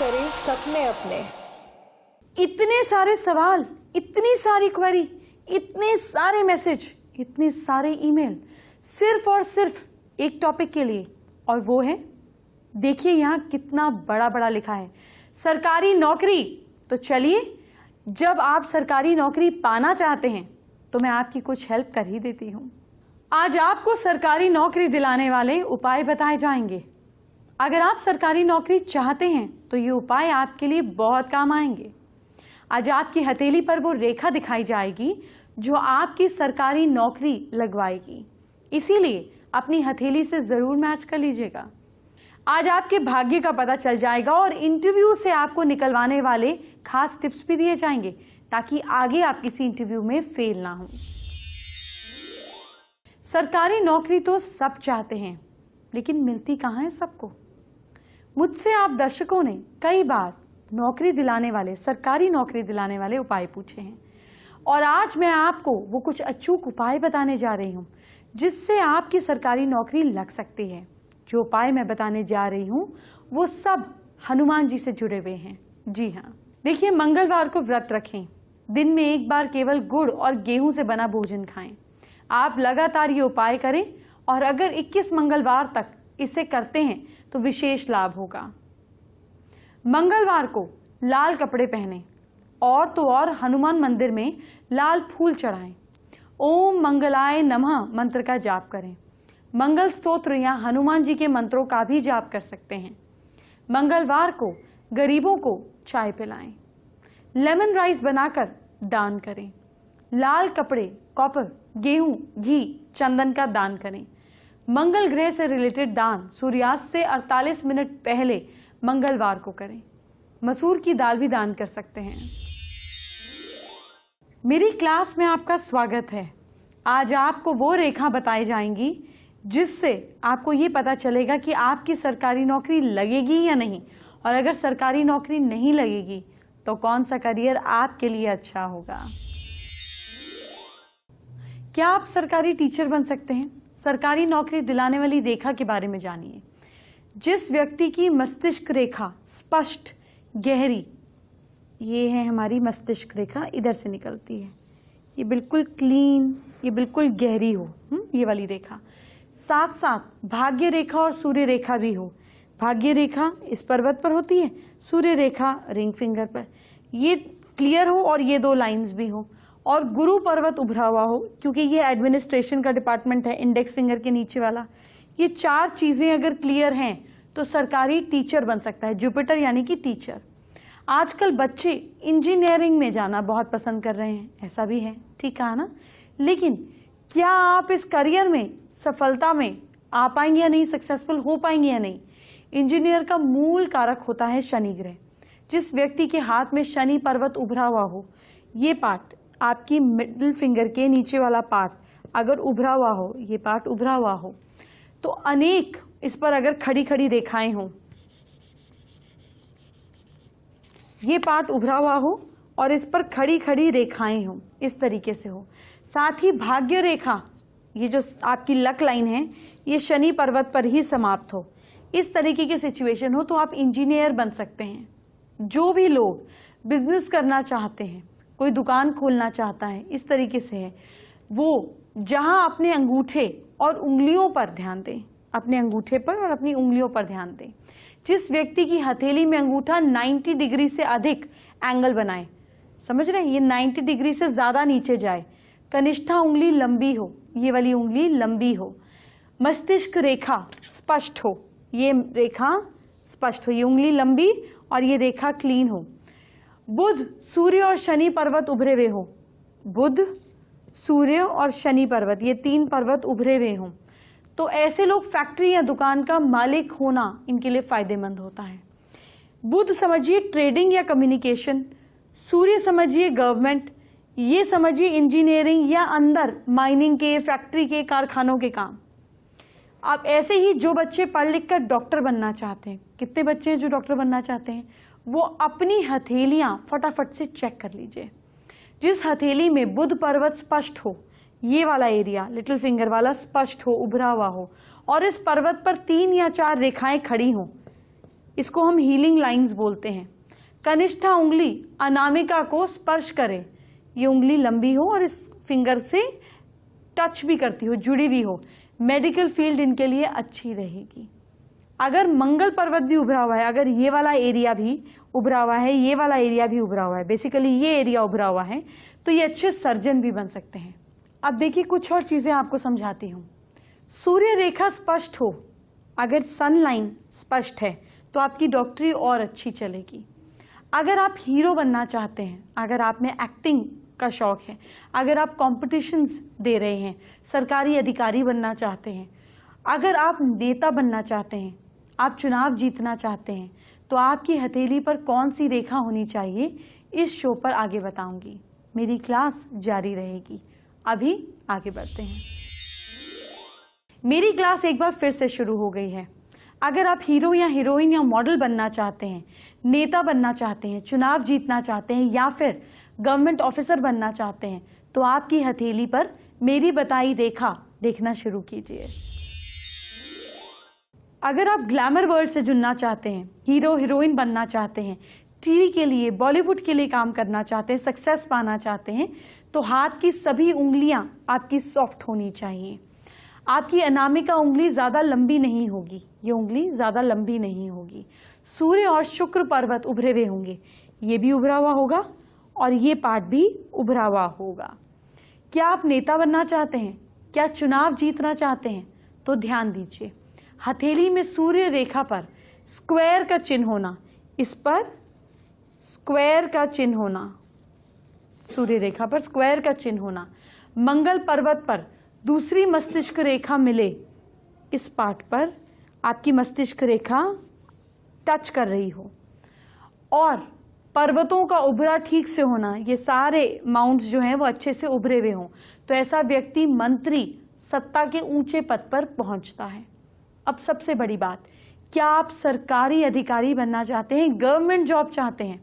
करें सपने अपने। इतने सारे सवाल, इतनी सारी क्वेरी, इतने सारे मैसेज, इतने सारे ईमेल सिर्फ और सिर्फ एक टॉपिक के लिए, और वो है, देखिए यहां कितना बड़ा बड़ा लिखा है, सरकारी नौकरी। तो चलिए, जब आप सरकारी नौकरी पाना चाहते हैं तो मैं आपकी कुछ हेल्प कर ही देती हूं। आज आपको सरकारी नौकरी दिलाने वाले उपाय बताए जाएंगे। अगर आप सरकारी नौकरी चाहते हैं तो ये उपाय आपके लिए बहुत काम आएंगे। आज आपकी हथेली पर वो रेखा दिखाई जाएगी जो आपकी सरकारी नौकरी लगवाएगी, इसीलिए अपनी हथेली से जरूर मैच कर लीजिएगा। आज आपके भाग्य का पता चल जाएगा और इंटरव्यू से आपको निकलवाने वाले खास टिप्स भी दिए जाएंगे ताकि आगे आप किसी इंटरव्यू में फेल ना हो। सरकारी नौकरी तो सब चाहते हैं, लेकिन मिलती कहाँ है सबको। मुझसे आप दर्शकों ने कई बार नौकरी दिलाने वाले, सरकारी नौकरी दिलाने वाले उपाय पूछे हैं, और आज मैं आपको वो कुछ अचूक उपाय बताने जा रही हूं जिससे आपकी सरकारी नौकरी लग सकती है। जो उपाय मैं बताने जा रही हूं वो सब हनुमान जी से जुड़े हुए हैं। जी हाँ, देखिए, मंगलवार को व्रत रखें, दिन में एक बार केवल गुड़ और गेहूं से बना भोजन खाएं। आप लगातार ये उपाय करें और अगर 21 मंगलवार तक इसे करते हैं तो विशेष लाभ होगा। मंगलवार को लाल कपड़े पहने और तो और हनुमान मंदिर में लाल फूल चढ़ाएं। ओम मंगलाय नमः मंत्र का जाप करें। मंगल स्तोत्र या हनुमान जी के मंत्रों का भी जाप कर सकते हैं। मंगलवार को गरीबों को चाय पिलाएं। लेमन राइस बनाकर दान करें। लाल कपड़े, कॉपर, गेहूं, घी, चंदन का दान करें। मंगल ग्रह से रिलेटेड दान सूर्यास्त से 48 मिनट पहले मंगलवार को करें। मसूर की दाल भी दान कर सकते हैं। मेरी क्लास में आपका स्वागत है। आज आपको वो रेखा बताई जाएंगी जिससे आपको ये पता चलेगा कि आपकी सरकारी नौकरी लगेगी या नहीं, और अगर सरकारी नौकरी नहीं लगेगी तो कौन सा करियर आपके लिए अच्छा होगा। क्या आप सरकारी टीचर बन सकते हैं? सरकारी नौकरी दिलाने वाली रेखा के बारे में जानिए। जिस व्यक्ति की मस्तिष्क रेखा स्पष्ट, गहरी, ये है हमारी मस्तिष्क रेखा, इधर से निकलती है, ये बिल्कुल क्लीन, ये बिल्कुल गहरी हो, ये वाली रेखा, साथ साथ भाग्य रेखा और सूर्य रेखा भी हो। भाग्य रेखा इस पर्वत पर होती है, सूर्य रेखा रिंग फिंगर पर, ये क्लियर हो और ये दो लाइंस भी हो, और गुरु पर्वत उभरा हुआ हो, क्योंकि ये एडमिनिस्ट्रेशन का डिपार्टमेंट है, इंडेक्स फिंगर के नीचे वाला। ये चार चीजें अगर क्लियर हैं तो सरकारी टीचर बन सकता है, जुपिटर यानी कि टीचर। आजकल बच्चे इंजीनियरिंग में जाना बहुत पसंद कर रहे हैं, ऐसा भी है, ठीक कहा ना। लेकिन क्या आप इस करियर में सफलता में आ पाएंगे या नहीं, सक्सेसफुल हो पाएंगे या नहीं। इंजीनियर का मूल कारक होता है शनि ग्रह। जिस व्यक्ति के हाथ में शनि पर्वत उभरा हुआ हो, ये पार्ट आपकी मिडिल फिंगर के नीचे वाला पार्ट अगर उभरा हुआ हो, ये पार्ट उभरा हुआ हो, तो अनेक इस पर अगर खड़ी खड़ी रेखाएं हों, ये पार्ट उभरा हुआ हो और इस पर खड़ी खड़ी रेखाएं हों, इस तरीके से हो, साथ ही भाग्य रेखा, ये जो आपकी लक लाइन है, ये शनि पर्वत पर ही समाप्त हो, इस तरीके की सिचुएशन हो, तो आप इंजीनियर बन सकते हैं। जो भी लोग बिजनेस करना चाहते हैं, कोई दुकान खोलना चाहता है, इस तरीके से है, वो जहां अपने अंगूठे और उंगलियों पर ध्यान दें, अपने अंगूठे पर और अपनी उंगलियों पर ध्यान दें। जिस व्यक्ति की हथेली में अंगूठा 90 डिग्री से अधिक एंगल बनाए, समझ रहे हैं, ये 90 डिग्री से ज्यादा नीचे जाए, कनिष्ठा उंगली लंबी हो, ये वाली उंगली लंबी हो, मस्तिष्क रेखा स्पष्ट हो, ये रेखा स्पष्ट हो, ये उंगली लंबी और ये रेखा क्लीन हो, बुध, सूर्य और शनि पर्वत उभरे हुए हो, बुध, सूर्य और शनि पर्वत, ये तीन पर्वत उभरे हुए हों, तो ऐसे लोग फैक्ट्री या दुकान का मालिक होना इनके लिए फायदेमंद होता है। बुध समझिए ट्रेडिंग या कम्युनिकेशन, सूर्य समझिए गवर्नमेंट, ये समझिए इंजीनियरिंग या अंदर माइनिंग के, फैक्ट्री के, कारखानों के काम। अब ऐसे ही जो बच्चे पढ़ लिख कर डॉक्टर बनना चाहते हैं, कितने बच्चे हैं जो डॉक्टर बनना चाहते हैं, वो अपनी हथेलियां फटाफट से चेक कर लीजिए। जिस हथेली में बुध पर्वत स्पष्ट हो, ये वाला एरिया लिटिल फिंगर वाला स्पष्ट हो, उभरा हुआ हो, और इस पर्वत पर 3 या 4 रेखाएं खड़ी हों, इसको हम हीलिंग लाइंस बोलते हैं। कनिष्ठा उंगली अनामिका को स्पर्श करे, ये उंगली लंबी हो और इस फिंगर से टच भी करती हो, जुड़ी भी हो, मेडिकल फील्ड इनके लिए अच्छी रहेगी। अगर मंगल पर्वत भी उभरा हुआ है, अगर ये वाला एरिया भी उभरा हुआ है, ये वाला एरिया भी उभरा हुआ है, बेसिकली ये एरिया उभरा हुआ है, तो ये अच्छे सर्जन भी बन सकते हैं। अब देखिए कुछ और चीजें आपको समझाती हूँ। सूर्य रेखा स्पष्ट हो, अगर सन लाइन स्पष्ट है तो आपकी डॉक्टरी और अच्छी चलेगी। अगर आप हीरो बनना चाहते हैं, अगर आप में एक्टिंग का शौक है, अगर आप कॉम्पिटिशन्स दे रहे हैं, सरकारी अधिकारी बनना चाहते हैं, अगर आप नेता बनना चाहते हैं, आप चुनाव जीतना चाहते हैं, तो आपकी हथेली पर कौन सी रेखा होनी चाहिए, इस शो पर आगे बताऊंगी। मेरी क्लास जारी रहेगी। अभी आगे बढ़ते हैं। मेरी क्लास एक बार फिर से शुरू हो गई है। अगर आप हीरो या हीरोइन या मॉडल बनना चाहते हैं, नेता बनना चाहते हैं, चुनाव जीतना चाहते हैं या फिर गवर्नमेंट ऑफिसर बनना चाहते हैं, तो आपकी हथेली पर मेरी बताई रेखा देखना शुरू कीजिए। अगर आप ग्लैमर वर्ल्ड से जुड़ना चाहते हैं, हीरो हीरोइन बनना चाहते हैं, टीवी के लिए, बॉलीवुड के लिए काम करना चाहते हैं, सक्सेस पाना चाहते हैं, तो हाथ की सभी उंगलियां आपकी सॉफ्ट होनी चाहिए। आपकी अनामिका उंगली ज्यादा लंबी नहीं होगी, ये उंगली ज्यादा लंबी नहीं होगी। सूर्य और शुक्र पर्वत उभरे हुए होंगे, ये भी उभरा हुआ होगा और ये पार्ट भी उभरा हुआ होगा। क्या आप नेता बनना चाहते हैं, क्या चुनाव जीतना चाहते हैं, तो ध्यान दीजिए, हथेली में सूर्य रेखा पर स्क्वायर का चिन्ह होना, इस पर स्क्वायर का चिन्ह होना, सूर्य रेखा पर स्क्वायर का चिन्ह होना, मंगल पर्वत पर दूसरी मस्तिष्क रेखा मिले, इस पार्ट पर आपकी मस्तिष्क रेखा टच कर रही हो, और पर्वतों का उभरा ठीक से होना, ये सारे माउंट्स जो हैं वो अच्छे से उभरे हुए हों, तो ऐसा व्यक्ति मंत्री, सत्ता के ऊंचे पद पर पहुंचता है। अब सबसे बड़ी बात, क्या आप सरकारी अधिकारी बनना चाहते हैं, गवर्नमेंट जॉब चाहते हैं,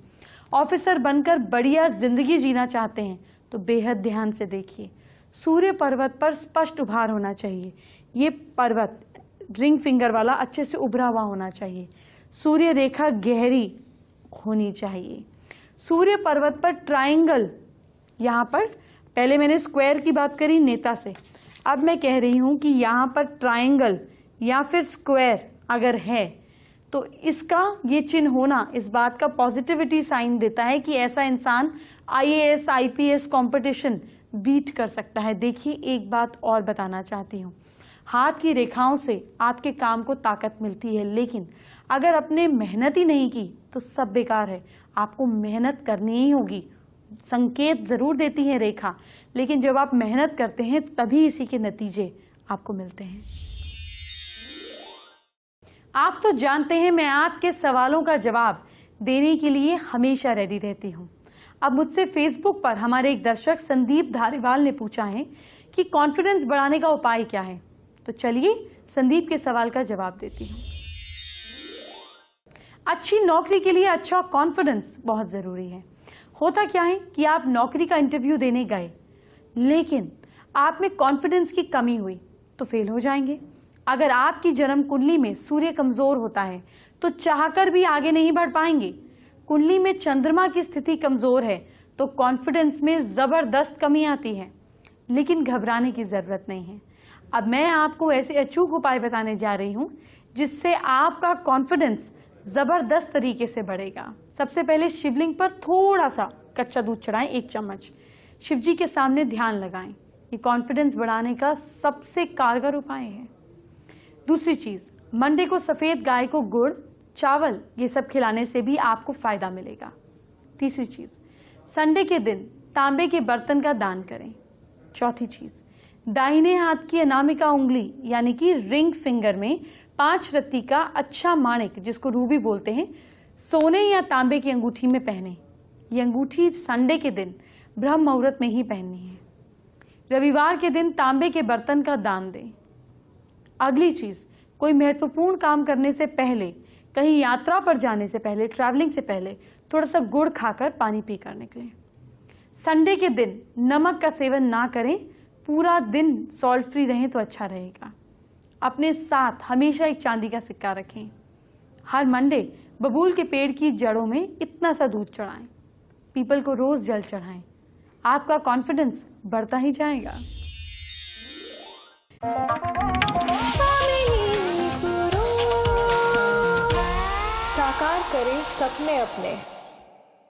ऑफिसर बनकर बढ़िया जिंदगी जीना चाहते हैं, तो बेहद ध्यान से देखिए। सूर्य पर्वत पर स्पष्ट उभार होना चाहिए, ये पर्वत रिंग फिंगर वाला अच्छे से उभरा हुआ होना चाहिए। सूर्य रेखा गहरी होनी चाहिए। सूर्य पर्वत पर ट्रायंगल, यहाँ पर पहले मैंने स्क्वायर की बात करी नेता से, अब मैं कह रही हूं कि यहाँ पर ट्रायंगल या फिर स्क्वायर अगर है तो इसका ये चिन्ह होना इस बात का पॉजिटिविटी साइन देता है कि ऐसा इंसान IAS IPS कंपटीशन बीट कर सकता है। देखिए एक बात और बताना चाहती हूँ, हाथ की रेखाओं से आपके काम को ताकत मिलती है, लेकिन अगर आपने मेहनत ही नहीं की तो सब बेकार है। आपको मेहनत करनी ही होगी। संकेत जरूर देती है रेखा, लेकिन जब आप मेहनत करते हैं तभी इसी के नतीजे आपको मिलते हैं। आप तो जानते हैं मैं आपके सवालों का जवाब देने के लिए हमेशा रेडी रहती हूँ। अब मुझसे फेसबुक पर हमारे एक दर्शक संदीप धारीवाल ने पूछा है कि कॉन्फिडेंस बढ़ाने का उपाय क्या है, तो चलिए संदीप के सवाल का जवाब देती हूँ। अच्छी नौकरी के लिए अच्छा कॉन्फिडेंस बहुत जरूरी है। होता क्या है कि आप नौकरी का इंटरव्यू देने गए, लेकिन आप में कॉन्फिडेंस की कमी हुई तो फेल हो जाएंगे। अगर आपकी जन्म कुंडली में सूर्य कमजोर होता है तो चाहकर भी आगे नहीं बढ़ पाएंगे। कुंडली में चंद्रमा की स्थिति कमजोर है तो कॉन्फिडेंस में जबरदस्त कमी आती है, लेकिन घबराने की जरूरत नहीं है। अब मैं आपको ऐसे अचूक उपाय बताने जा रही हूं जिससे आपका कॉन्फिडेंस जबरदस्त तरीके से बढ़ेगा। सबसे पहले शिवलिंग पर थोड़ा सा कच्चा दूध चढ़ाएं, 1 चम्मच, शिव जी के सामने ध्यान लगाएं। ये कॉन्फिडेंस बढ़ाने का सबसे कारगर उपाय है। दूसरी चीज, मंडे को सफेद गाय को गुड़, चावल ये सब खिलाने से भी आपको फायदा मिलेगा। तीसरी चीज, संडे के दिन तांबे के बर्तन का दान करें। चौथी चीज, दाहिने हाथ की अनामिका उंगली यानी कि रिंग फिंगर में 5 रत्ती का अच्छा माणिक, जिसको रूबी बोलते हैं, सोने या तांबे की अंगूठी में पहने। ये अंगूठी संडे के दिन ब्रह्म मुहूर्त में ही पहननी है। रविवार के दिन तांबे के बर्तन का दान दें। अगली चीज, कोई महत्वपूर्ण काम करने से पहले, कहीं यात्रा पर जाने से पहले, ट्रैवलिंग से पहले थोड़ा सा गुड़ खाकर पानी पीकर निकलें। संडे के दिन नमक का सेवन ना करें, पूरा दिन सॉल्ट फ्री रहें तो अच्छा रहेगा। अपने साथ हमेशा एक चांदी का सिक्का रखें। हर मंडे बबूल के पेड़ की जड़ों में इतना सा दूध चढ़ाएं। पीपल को रोज जल चढ़ाएं। आपका कॉन्फिडेंस बढ़ता ही जाएगा। साकार करें सपने अपने।